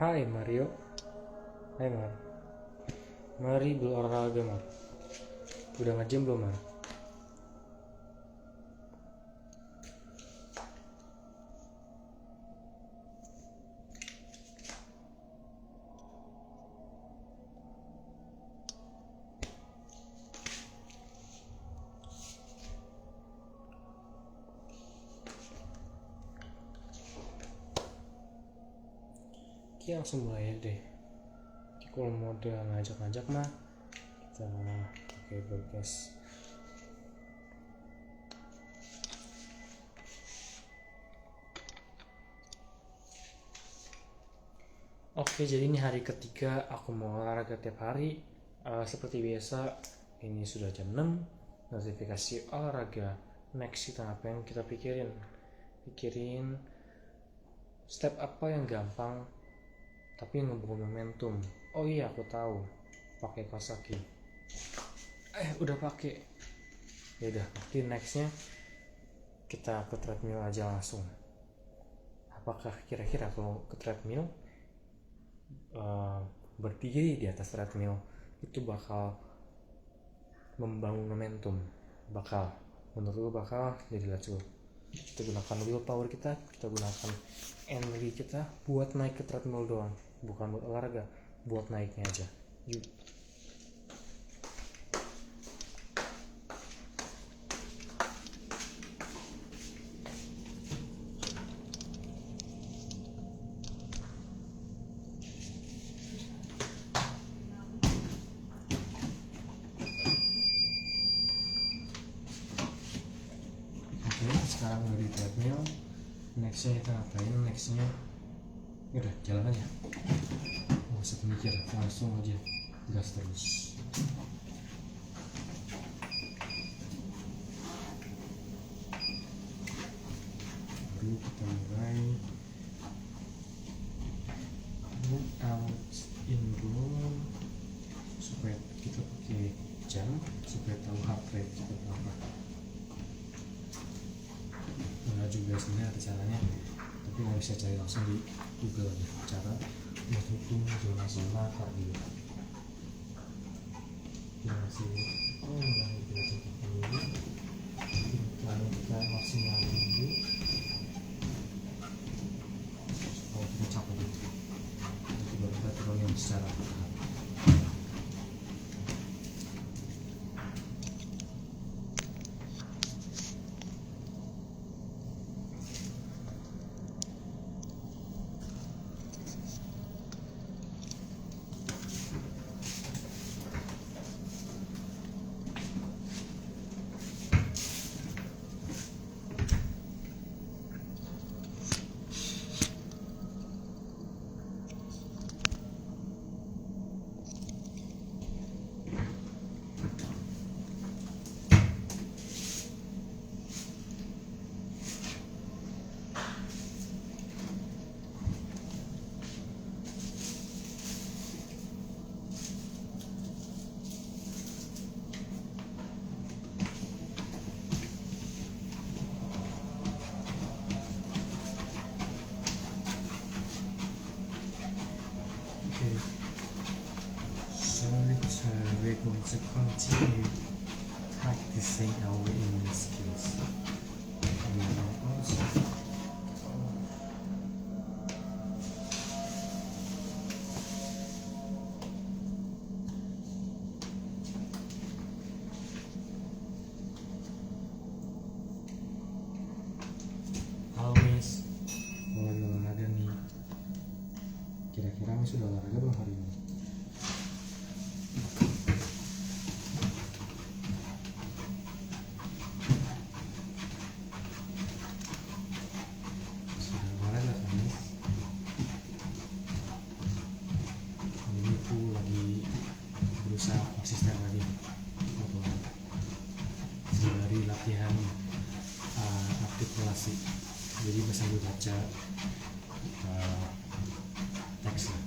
Hai Mario. Hai Mar. Mari berolahraga Mar. Udah nge-gym belum Mar? Oke, langsung mulai deh. Kalau mode ngajak-ngajak mah kita pakai podcast. Oke, jadi ini hari ketiga aku mau olahraga tiap hari. Seperti biasa, ini sudah jam 6. Notifikasi olahraga. Next kita apa yang kita pikirin step apa yang gampang tapi ngebangun momentum. Oh iya, aku tahu, pakai kaos kaki. Udah pakai. Ya udah, nanti nextnya kita ke treadmill aja langsung. Apakah kira-kira kalau ke treadmill berdiri di atas treadmill itu bakal membangun momentum? Menurut lu bakal? Jadi let's go. Kita gunakan willpower kita gunakan energi kita buat naik ke treadmill doang, bukan buat olahraga, buat naiknya aja. Yuk. Sekarang udah di treadmill, nextnya kita ngapain? Nextnya udah jalan aja, nggak usah mikir, langsung aja gas terus. Baru kita mulai move out in dulu, supaya kita pakai jam supaya tahu heart rate kita berapa. Juga sebenarnya ada caranya, tapi nggak bisa cari langsung di Google aja cara menghitung zona kardio. Lalu kita maksimal dulu kalau kita capek gitu, nanti baru kita turunin secara bertahap. We're going to continue practicing our English skills. Halo Miss, mau olahraga nih. Kira-kira Miss sudah olahraga belum hari ini? Sudah olahraga kan? Ini aku lagi berusaha konsisten lagi untuk dari latihan artikulasi. Jadi sambil baca teksnya.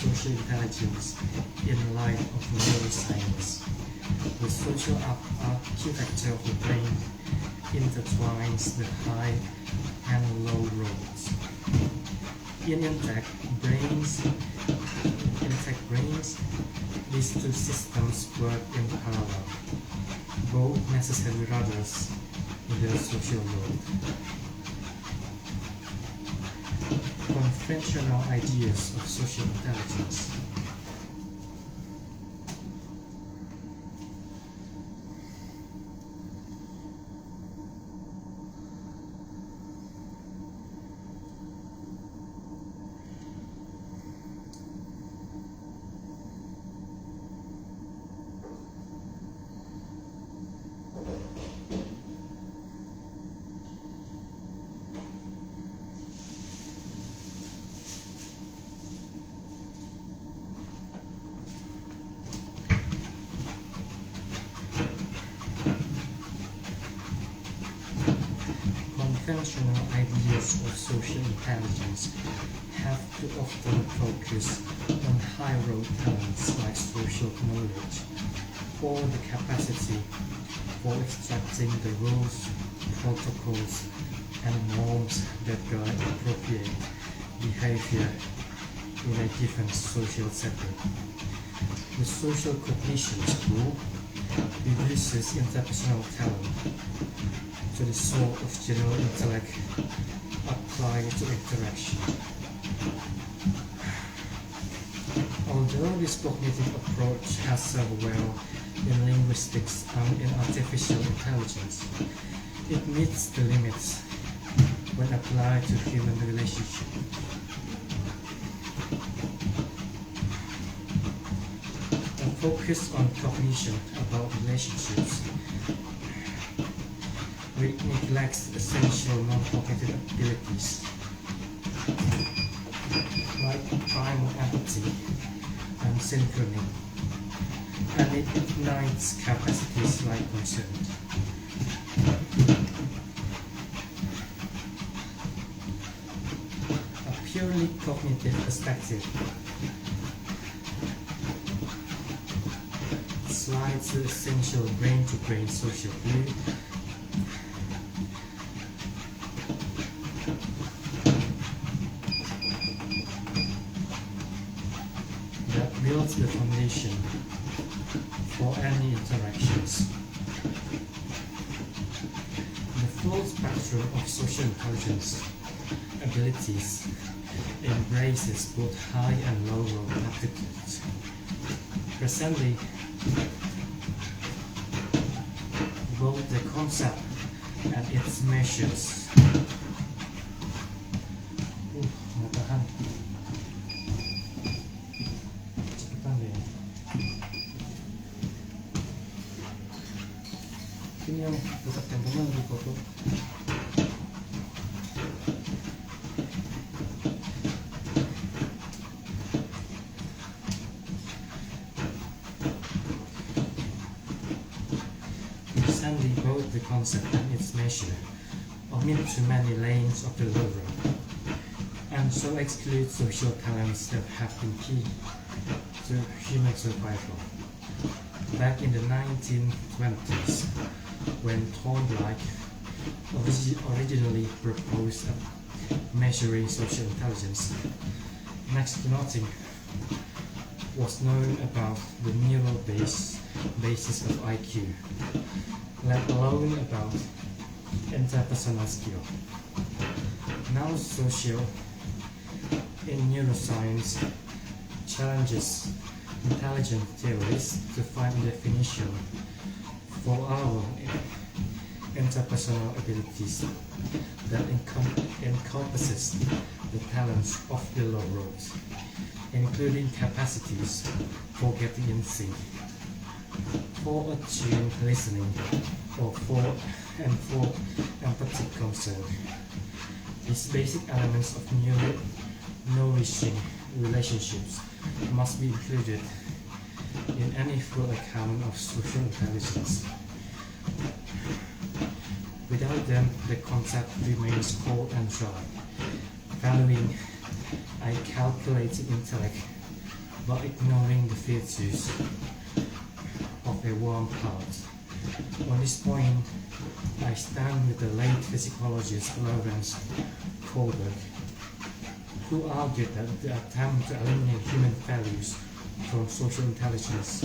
Social intelligence in light of neuroscience. The social architecture of the brain intertwines the high and low roads. In intact brains, these two systems work in parallel, both necessary rudders in the social world. Conventional ideas of social intelligence. Conventional ideas of social intelligence have too often focused on high-road talents like social knowledge, or the capacity for extracting the rules, protocols, and norms that guide appropriate behavior in a given social setting. The social cognition school reduces interpersonal talent to the sort of general intellect applied to interaction. Although this cognitive approach has served well in linguistics and in artificial intelligence, it meets the limits when applied to human relationships. A focus on cognition about relationships neglects essential non-cognitive abilities like primal empathy and synchrony, and it ignites capacities like concern. A purely cognitive perspective slides the essential brain-to-brain social glue builds the foundation for any interactions. The full spectrum of social intelligence abilities embraces both high and low road aptitudes. Presently, both the concept and its measures ini yang pusat tempatnya di foto. Recently, both the concept and its measure omit too many lanes of the low road, and so exclude social talents that have been key to human survival. Back in the 1920s, when Thorndike originally proposed measuring social intelligence, next to nothing was known about the neural basis of IQ, let alone about interpersonal skill. Now social in neuroscience challenges intelligent theories to find a definition for our interpersonal abilities that encompasses the talents of the low roads, including capacities for getting in sync, for attuned listening, or for empathic concern. These basic elements of nourishing relationships must be included in any full account of social intelligence. Without them, the concept remains cold and dry, valuing a calculated intellect but ignoring the virtues of a warm heart. On this point, I stand with the late physiologist Lawrence Kohlberg, who argued that the attempt to eliminate human values from social intelligence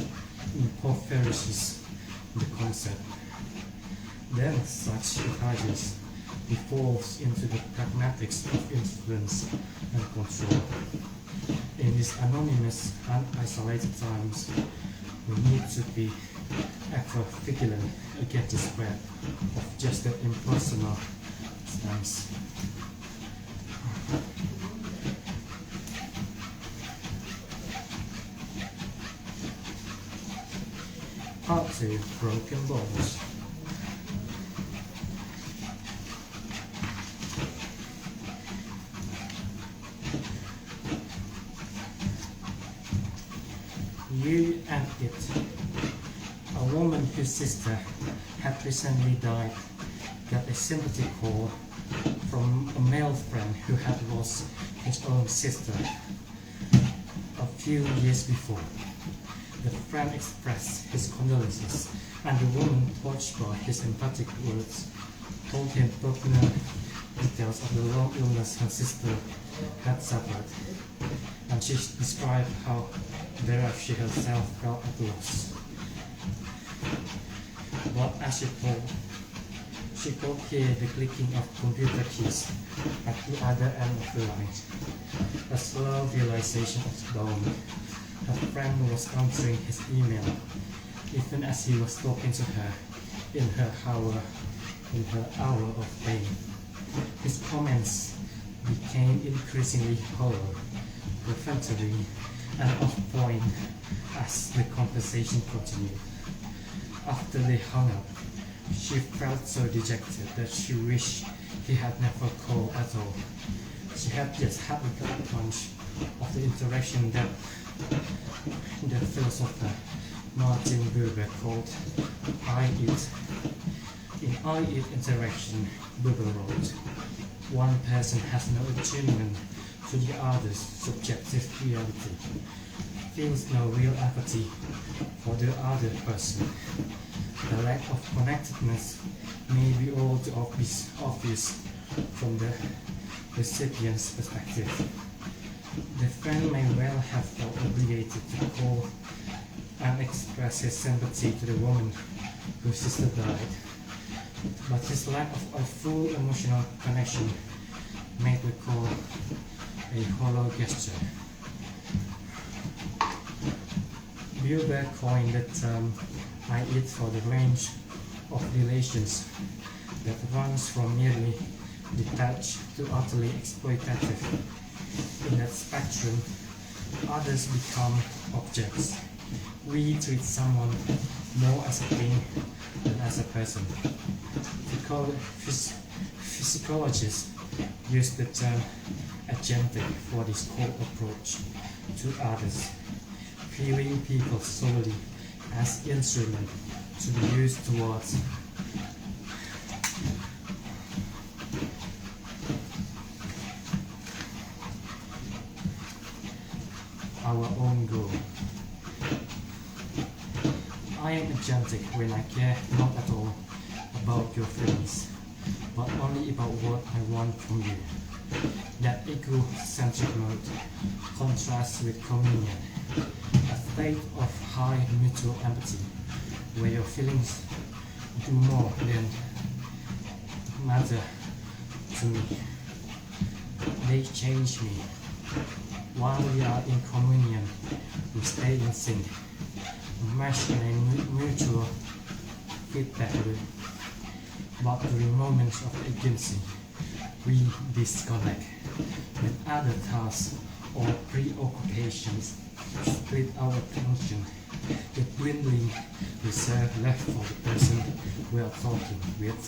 impoverishes the concept. Then such intelligence evolves into the pragmatics of influence and control. In these anonymous and isolated times, we need to be ever vigilant against the spread of just an impersonal stance. Part 2. Broken Balls. You and It. A woman whose sister had recently died got a sympathy call from a male friend who had lost his own sister a few years before. The friend expressed his condolences, and the woman, touched by his emphatic words, told him pertinent details of the long illness her sister had suffered, and she described how bereft she herself felt at loss. But as she could hear the clicking of computer keys at the other end of the line. A slow realization of dawn. Her friend was answering his email, even as he was talking to her in her hour of pain. His comments became increasingly hollow, perfunctory, and off-point as the conversation continued. After they hung up, she felt so dejected that she wished he had never called at all. She had just had a gut punch of the interaction that the philosopher Martin Buber called I-It. In I-It interaction, Buber wrote, one person has no attunement to the other's subjective reality, feels no real empathy for the other person. The lack of connectedness may be all too obvious from the recipient's perspective. The friend may well have felt obligated to call and express his sympathy to the woman whose sister died, but his lack of a full emotional connection made the call a hollow gesture. Buber coined the term I-It for the range of relations that runs from merely detached to utterly exploitative. In that spectrum, others become objects. We treat someone more as a thing than as a person. Physiologists use the term agentic for this core approach to others, viewing people solely as instruments to be used towards our own goal. I am agentic when I care not at all about your feelings, but only about what I want from you. That egocentric mode contrasts with communion, a state of high mutual empathy, where your feelings do more than matter to me. They change me. While we are in communion, we stay in sync, meshed in a mutual feedback loop. But during moments of agency, we disconnect with other tasks or preoccupations, split our attention, the dwindling reserve left for the person we are talking with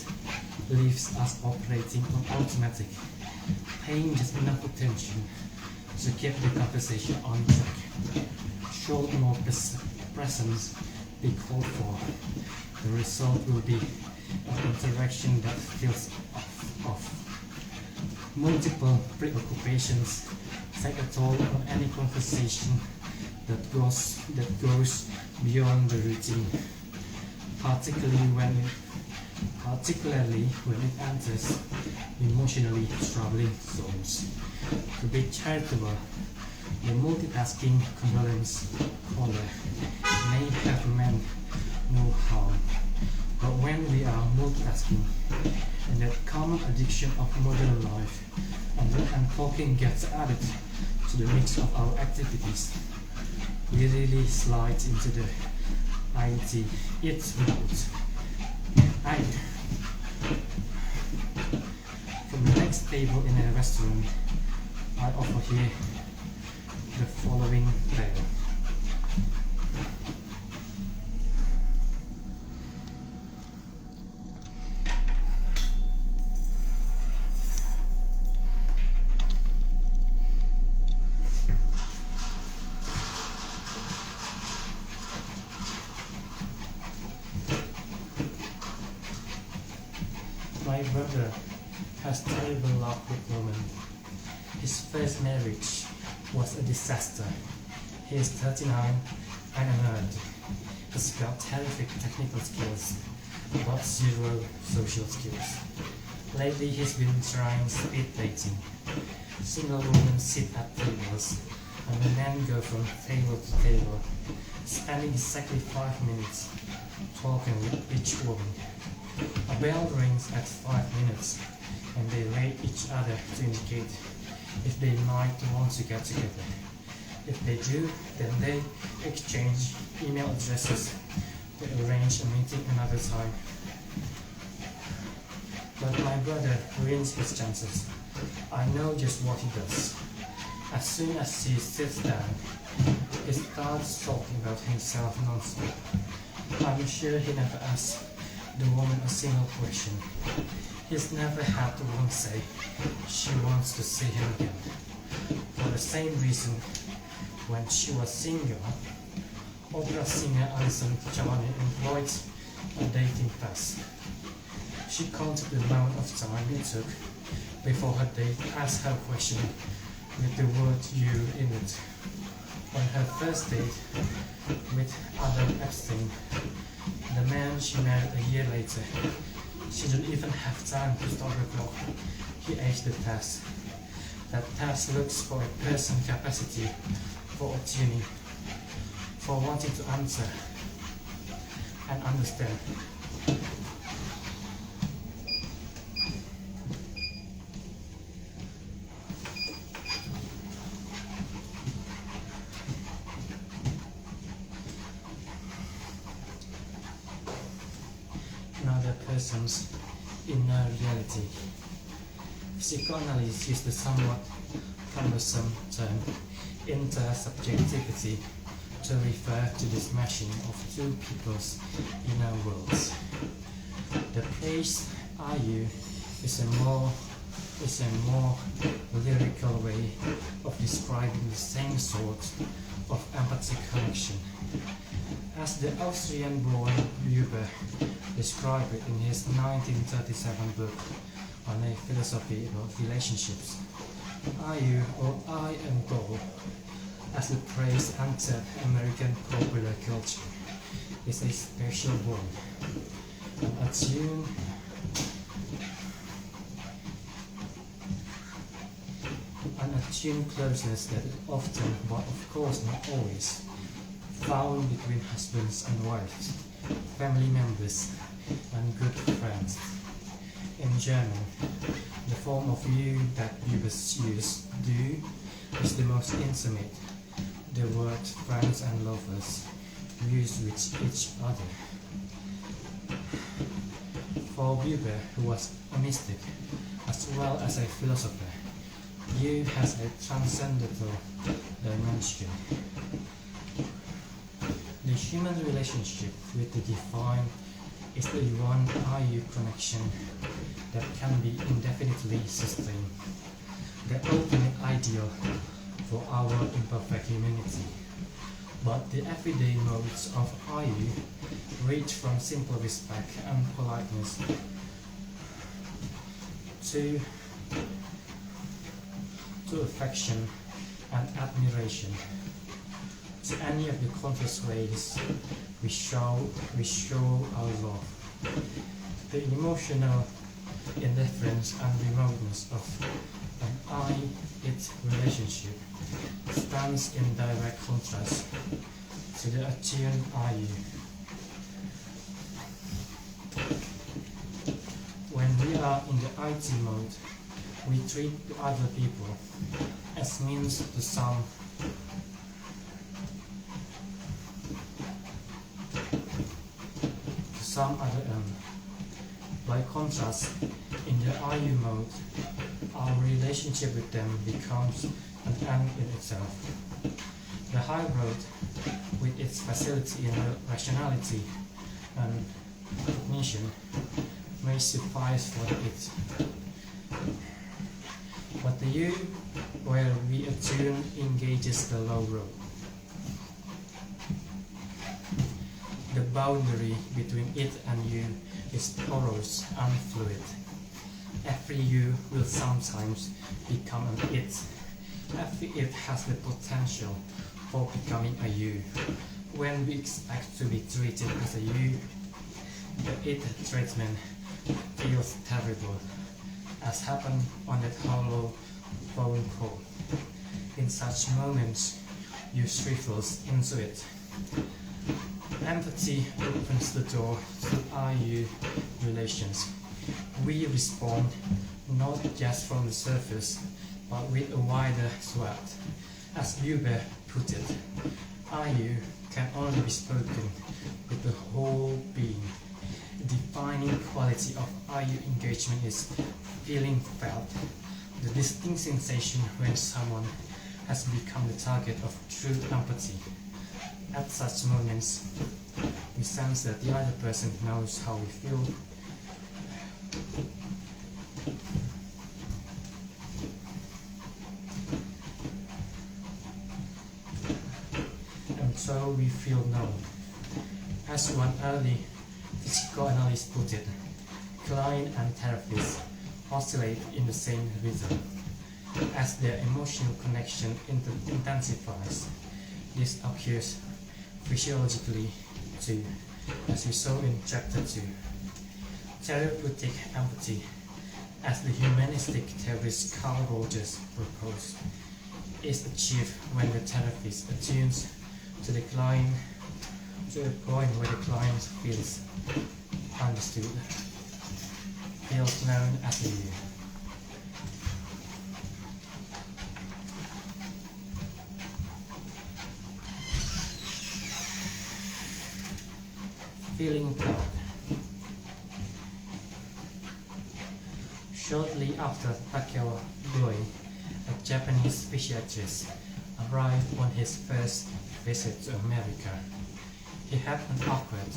leaves us operating on automatic, paying just enough attention to keep the conversation on track. Should more presence be called for, the result will be an interaction that feels off. Multiple preoccupations take a toll on any conversation that goes beyond the routine, particularly when it enters emotionally troubling zones. To be charitable, the multitasking condolence caller may have meant no harm, but when we are multitasking, and that common addiction of modern life, and talking gets added to the mix of our activities, we really slide into the it without I. From the next table in a restaurant, I offer here the following tale. My brother has terrible luck with women. His first marriage was a disaster. He is 39 and a nerd. He's got terrific technical skills, but zero social skills. Lately he's been trying speed dating. Single women sit at tables, and the men go from table to table, spending exactly 5 minutes talking with each woman. A bell rings at 5 minutes, and they rate each other to indicate if they might want to get together. If they do, then they exchange email addresses to arrange a meeting another time. But my brother ruins his chances. I know just what he does. As soon as he sits down, he starts talking about himself non-stop. I'm sure he never asks the woman a single question. He's never had the woman say she wants to see him again. For the same reason, when she was single, opera singer Alison Johnny employed a dating pass. She counted the amount of time it took before her date asked her question with the word "you" in it. On her first date with Adam Epstein, the man she married a year later, she didn't even have time to start the clock. He aged the task. That task looks for a person's capacity for attuning, for wanting to answer and understand. Another person's inner reality. Psychoanalysts use the somewhat cumbersome term intersubjectivity to refer to this meshing of two people's inner worlds. The phrase "are-you" is a more lyrical way of describing the same sort of empathic connection. As the Austrian-born Buber described it in his 1937 book on a philosophy about relationships, "Are you or I am goal, as the phrase entered American popular culture, is a special bond, an attuned closeness that is often, but of course not always, found between husbands and wives, family members, and good friends. In German, the form of you that viewers use, du, is the most intimate. The word friends and lovers use with each other. For Weber, who was a mystic as well as a philosopher, you has a transcendental dimension. The human relationship with the divine is the one IU connection that can be indefinitely sustained, the ultimate ideal for our imperfect humanity. But the everyday modes of IU range from simple respect and politeness to affection and admiration, to any of the countless ways we show our love. The emotional indifference and remoteness of an I-it relationship stands in direct contrast to the attuned IU. When we are in the IT mode, we treat other people as means to some other end. By contrast, in the IU mode, our relationship with them becomes an end in itself. The high road, with its facility in rationality and cognition, may suffice for the it. But the you, where we attune, engages the low road. The boundary between it and you is porous and fluid. Every you will sometimes become an it. Every it has the potential for becoming a you. When we expect to be treated as a you, the it treatment feels terrible, as happened on that hollow phone call. In such moments, you shrivels into it. Empathy opens the door to IU relations. We respond not just from the surface, but with a wider swath. As Weber put it, IU can only be spoken with the whole being. The defining quality of IU engagement is feeling felt, the distinct sensation when someone has become the target of true empathy. At such moments, we sense that the other person knows how we feel. And so we feel known. As one early psychoanalyst put it, client and therapist oscillate in the same rhythm. As their emotional connection intensifies, this occurs physiologically too, as we saw in chapter 2. Therapeutic empathy, as the humanistic theorist Carl Rogers proposed, is achieved when the therapist attunes to the client to a point where the client feels understood, feels known as a you. Feeling proud. Shortly after Takeo Doi, a Japanese psychiatrist, arrived on his first visit to America, he had an awkward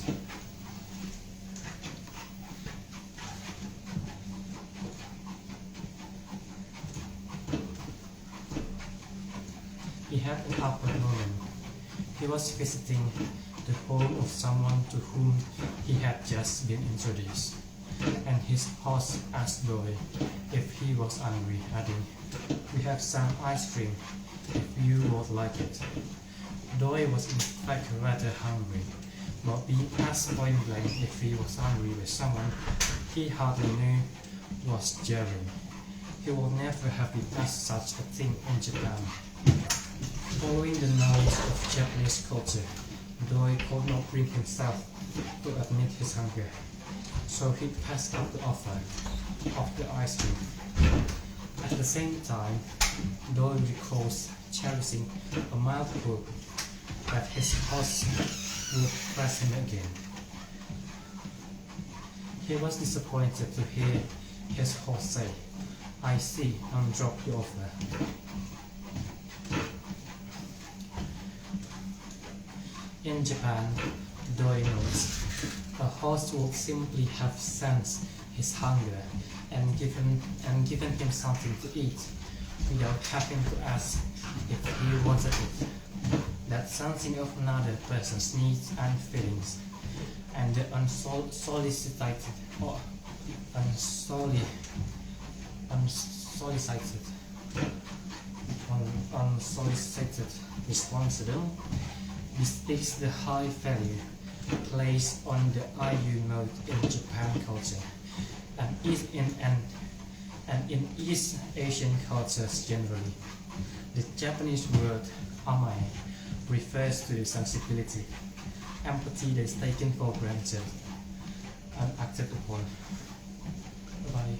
moment. He was visiting the home of someone to whom he had just been introduced, and his host asked Doi if he was angry, adding, We have some ice cream if you would like it. Doi was in fact rather hungry, but being asked point blank if he was hungry with someone he hardly knew was jarring. He would never have been asked such a thing in Japan. Following the knowledge of Japanese culture, Doi could not bring himself to admit his hunger, so he passed up the offer of the ice cream. At the same time, Doi recalls cherishing a mild hope that his host would press him again. He was disappointed to hear his host say, "I see," and drop the offer. In Japan, Doi knows a host would simply have sensed his hunger and given him something to eat without having to ask if he wanted it. That sensing of another person's needs and feelings, and the unsolicited response to them bespeaks the high value placed on the IU mode in Japan culture and in East Asian cultures generally. The Japanese word amae refers to the sensibility, empathy that is taken for granted and acted upon by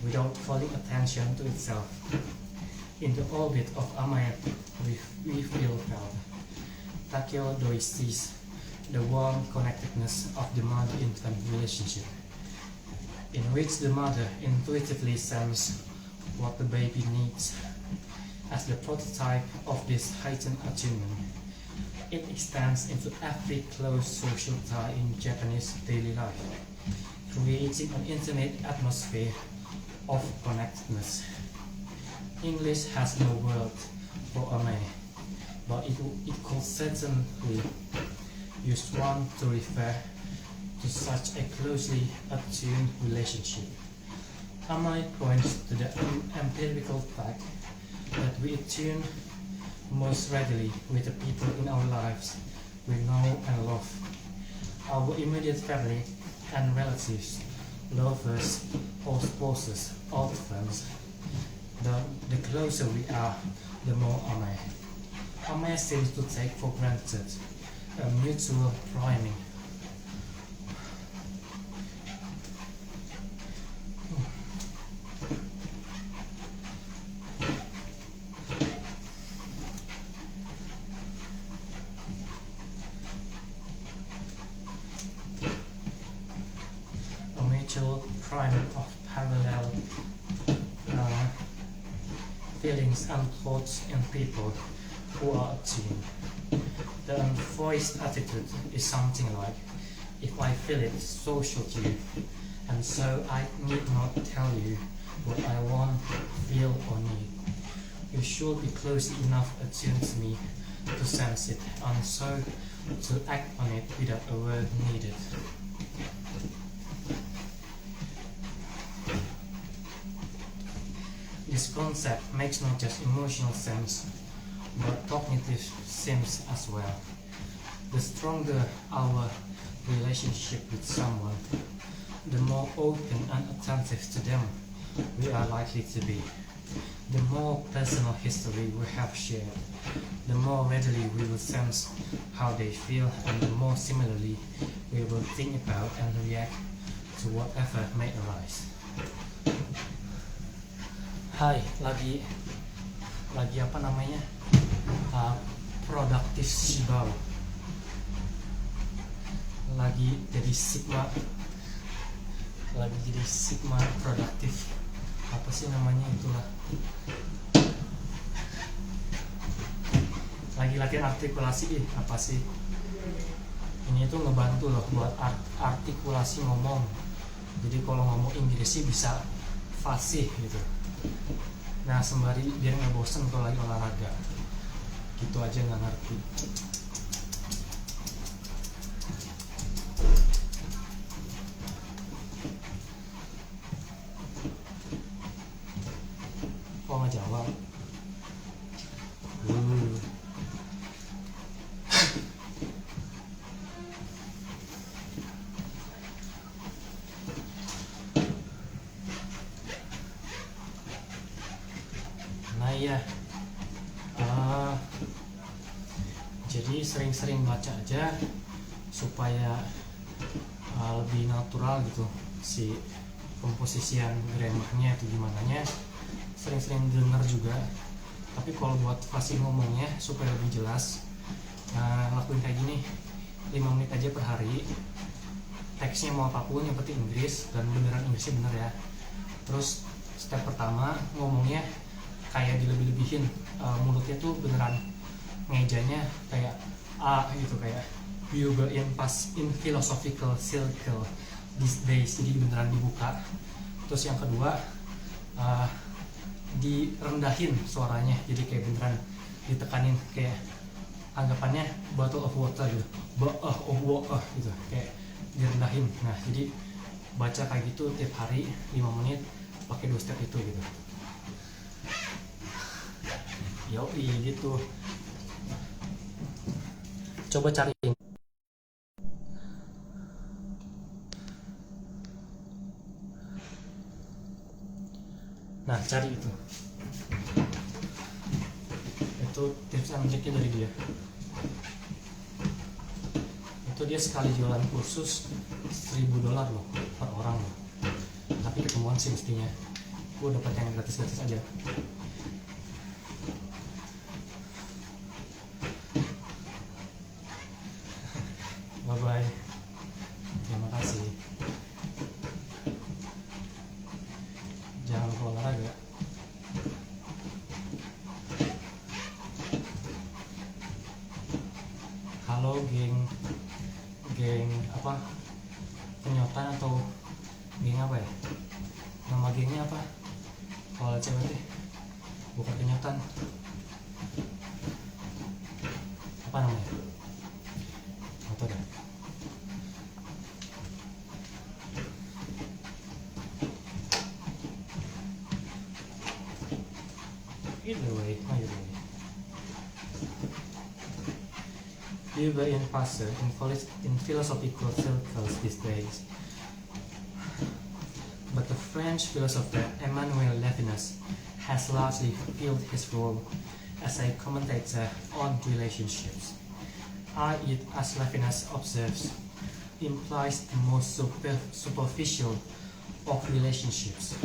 without calling attention to itself. In the orbit of amae, we feel felt. Takeo Doi sees the warm connectedness of the mother-infant relationship, in which the mother intuitively senses what the baby needs. As the prototype of this heightened attunement, it extends into every close social tie in Japanese daily life, creating an intimate atmosphere of connectedness. English has no word for amae, but it could certainly use one to refer to such a closely attuned relationship. Amae points to the empirical fact that we attune most readily with the people in our lives we know and love. Our immediate family and relatives, lovers, or spouses, or friends. The closer we are, the more amae. Amae seems to take for granted a mutual priming. A mutual priming of parallel feelings and thoughts in people who are attuned. The unvoiced attitude is something like, if I feel it, so should you, and so I need not tell you what I want, feel, or need. You should be close enough attuned to me to sense it, and so to act on it without a word needed. This concept makes not just emotional sense, but cognitive sense as well. The stronger our relationship with someone, the more open and attentive to them we are likely to be. The more personal history we have shared, the more readily we will sense how they feel, and the more similarly we will think about and react to whatever may arise. Hai, lagi apa namanya? Productive Shibao. Lagi jadi sigma produktif. Apa sih namanya itulah? Lagi latihan artikulasi apa sih? Ini tuh ngebantu loh buat artikulasi ngomong. Jadi kalau ngomong Inggris sih bisa fasih gitu. Nah sembari biar nggak bosen kalau lagi olahraga, gitu aja nggak ngerti. nggak jawab. Nah ya, jadi sering-sering baca aja supaya lebih natural gitu si komposisian grammarnya itu gimana nya, sering-sering denger juga. Tapi kalau buat fasih ngomongnya supaya lebih jelas, lakuin kayak gini 5 menit aja per hari. Teksnya mau apapun yang penting Inggris, dan beneran Inggrisnya bener ya. Terus step pertama ngomongnya kayak dilebih-lebihin, mulutnya tuh beneran ngejanya kayak A gitu, kayak you were in philosophical circle these days, jadi beneran dibuka. Terus yang kedua, direndahin suaranya, jadi kayak beneran ditekanin, kayak anggapannya bottle of water gitu, gitu, kayak direndahin. Nah jadi baca kayak gitu tiap hari 5 menit pakai 2 step itu gitu. Yoi gitu. Coba cariin. Nah cari itu tips and triknya dari dia. Itu dia sekali jualan kursus $1.000 loh per orang loh. Tapi ketemuan sih mestinya. Gue dapat yang gratis-gratis aja. Bye bye. Terima kasih. Jangan lupa olahraga. Halo geng apa, penyotan atau geng apa ya, nama gengnya apa kalau cewek deh, bukan penyotan, apa namanya, atau dah. Either way. You were in passer in philosophical circles these days. But the French philosopher Emmanuel Levinas has largely fulfilled his role as a commentator on relationships. I, as Levinas observes, implies the most superficial of relationships,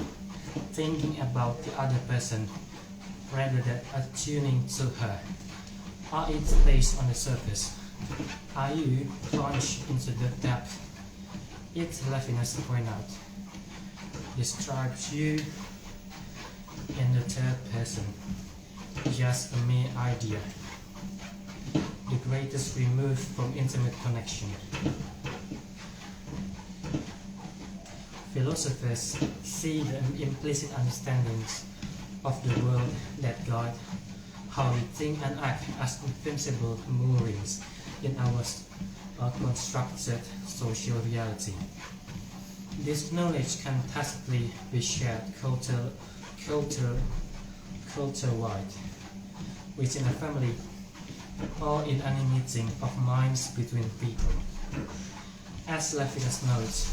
thinking about the other person rather than attuning to her. Are it stays on the surface? Are you plunged into the depth? It, Levinas point out, describes you in the third person, just a mere idea, the greatest remove from intimate connection. Philosophers see the implicit understandings of the world that guide how we think and act as invincible moorings in our constructed social reality. This knowledge can tacitly be shared culture-wide, within a family, or in any meeting of minds between people. As Levinas notes,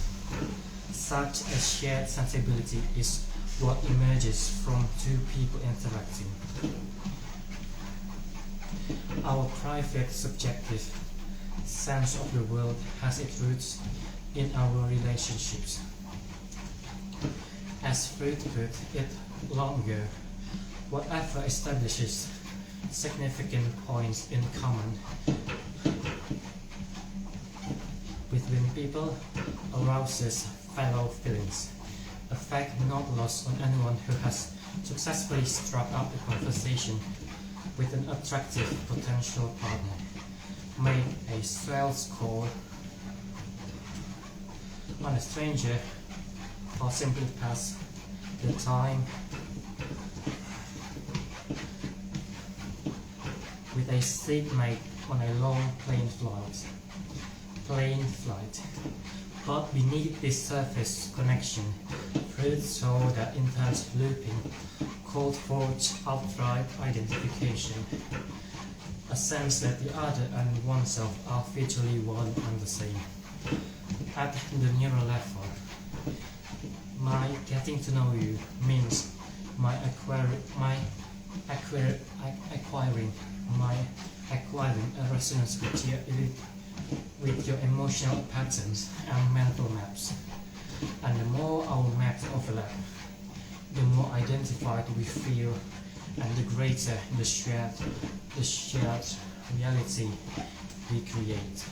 such a shared sensibility is what emerges from two people interacting. Our private subjective sense of the world has its roots in our relationships. As Freud put it long ago, whatever establishes significant points in common between people arouses fellow feelings, a fact not lost on anyone who has successfully struck up a conversation with an attractive potential partner, made a sales call on a stranger, or simply pass the time with a seatmate on a long plane flight. But beneath this surface connection, Freud saw the intense looping called forth outright identification, a sense that the other and oneself are virtually one and the same. At the neural level, my getting to know you means my acquiring a resonance with your emotional patterns and mental maps. And the more our maps overlap, the more identified we feel, and the greater the shared reality we create.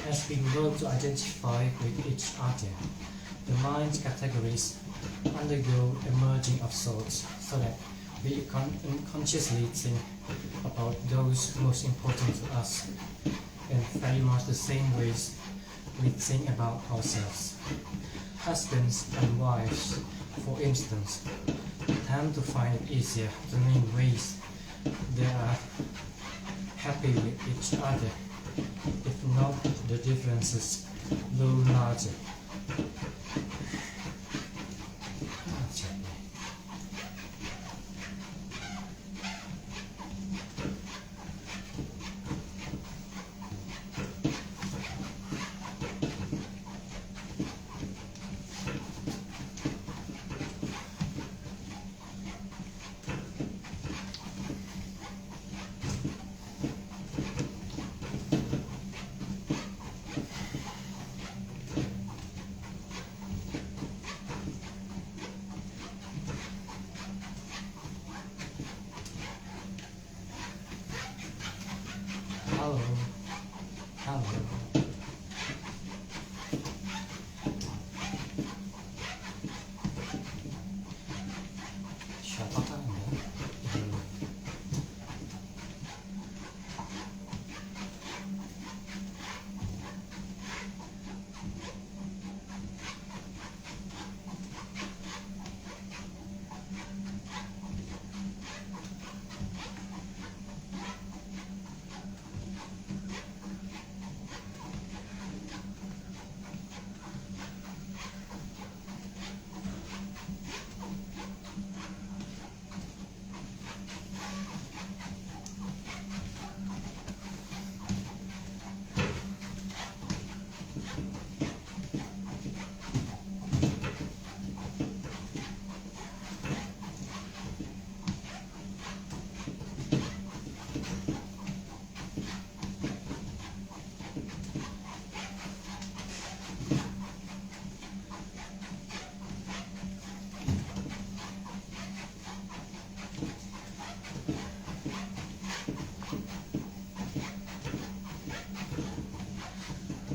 As we grow to identify with each other, the mind's categories undergo a merging of sorts so that we unconsciously think about those most important to us in very much the same ways we think about ourselves. Husbands and wives, for instance, tend to find it easier to name ways they are happy with each other, if not the differences grow larger. Hello. Siapa Anda?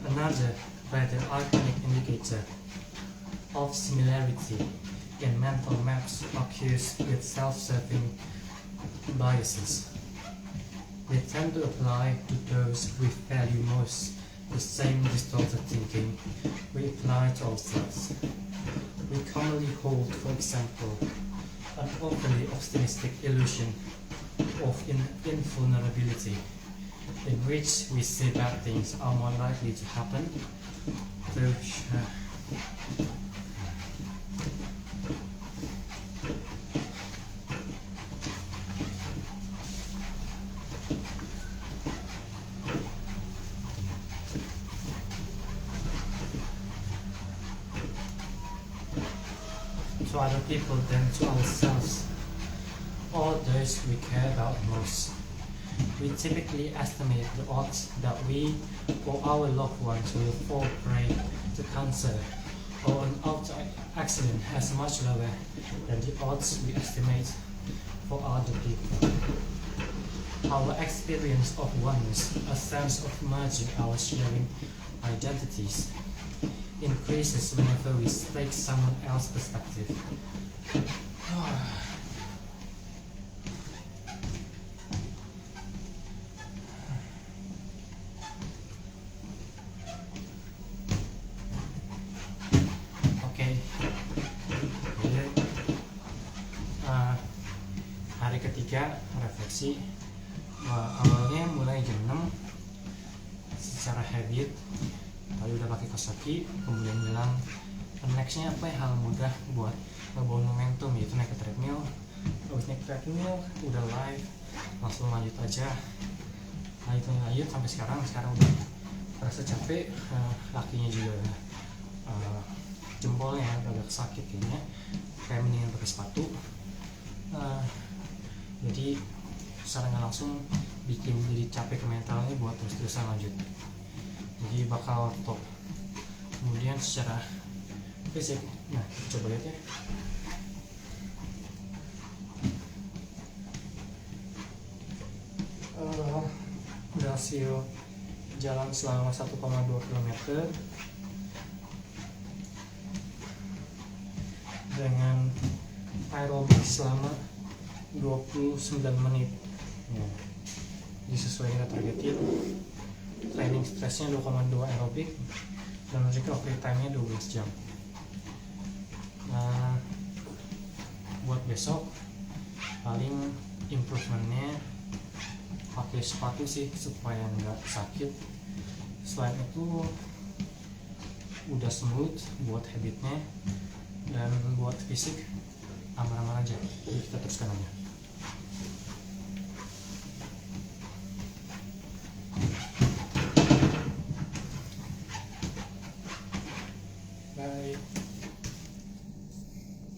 Another rather archaic indicator of similarity in mental maps occurs with self-serving biases. They tend to apply to those we value most the same distorted thinking we apply to ourselves. We commonly hold, for example, an overly optimistic illusion of invulnerability, in which we say bad things are more likely to happen, to other people than to ourselves, or those we care about most. We typically estimate the odds that we or our loved ones will fall prey to cancer or an auto accident as much lower than the odds we estimate for other people. Our experience of oneness, a sense of merging our sharing identities, in increases whenever we take someone else's perspective. Oke, jadi hari ketiga refleksi. Awalnya mulai jam 6 secara habit, tadi udah pakai kaos kaki, kemudian bilang nextnya apa ya, hal mudah buat ngebangun momentum, yaitu naik ke treadmill. Habis naik ke treadmill udah live, langsung lanjut aja, lanjut sampai sekarang udah merasa capek, kakinya juga jempolnya agak sakit kayaknya, kayak mendingan pakai sepatu. Jadi secara nggak langsung bikin jadi capek ke mentalnya buat terus-terusan lanjut, jadi bakal top. Kemudian secara fisik, nah coba lihat ya, udah hasil jalan selama 1,2 km dengan aerobik selama 29 menit ya. Jadi sesuai yang kita targetin. Training stressnya 2,2 aerobik dan recovery time-nya 12 jam. Nah, buat besok paling improvementnya pakai sepatu sih supaya nggak sakit. Selain itu udah smooth buat habitnya, dan buat fisik aman-aman aja. Jadi kita teruskan aja. Bye.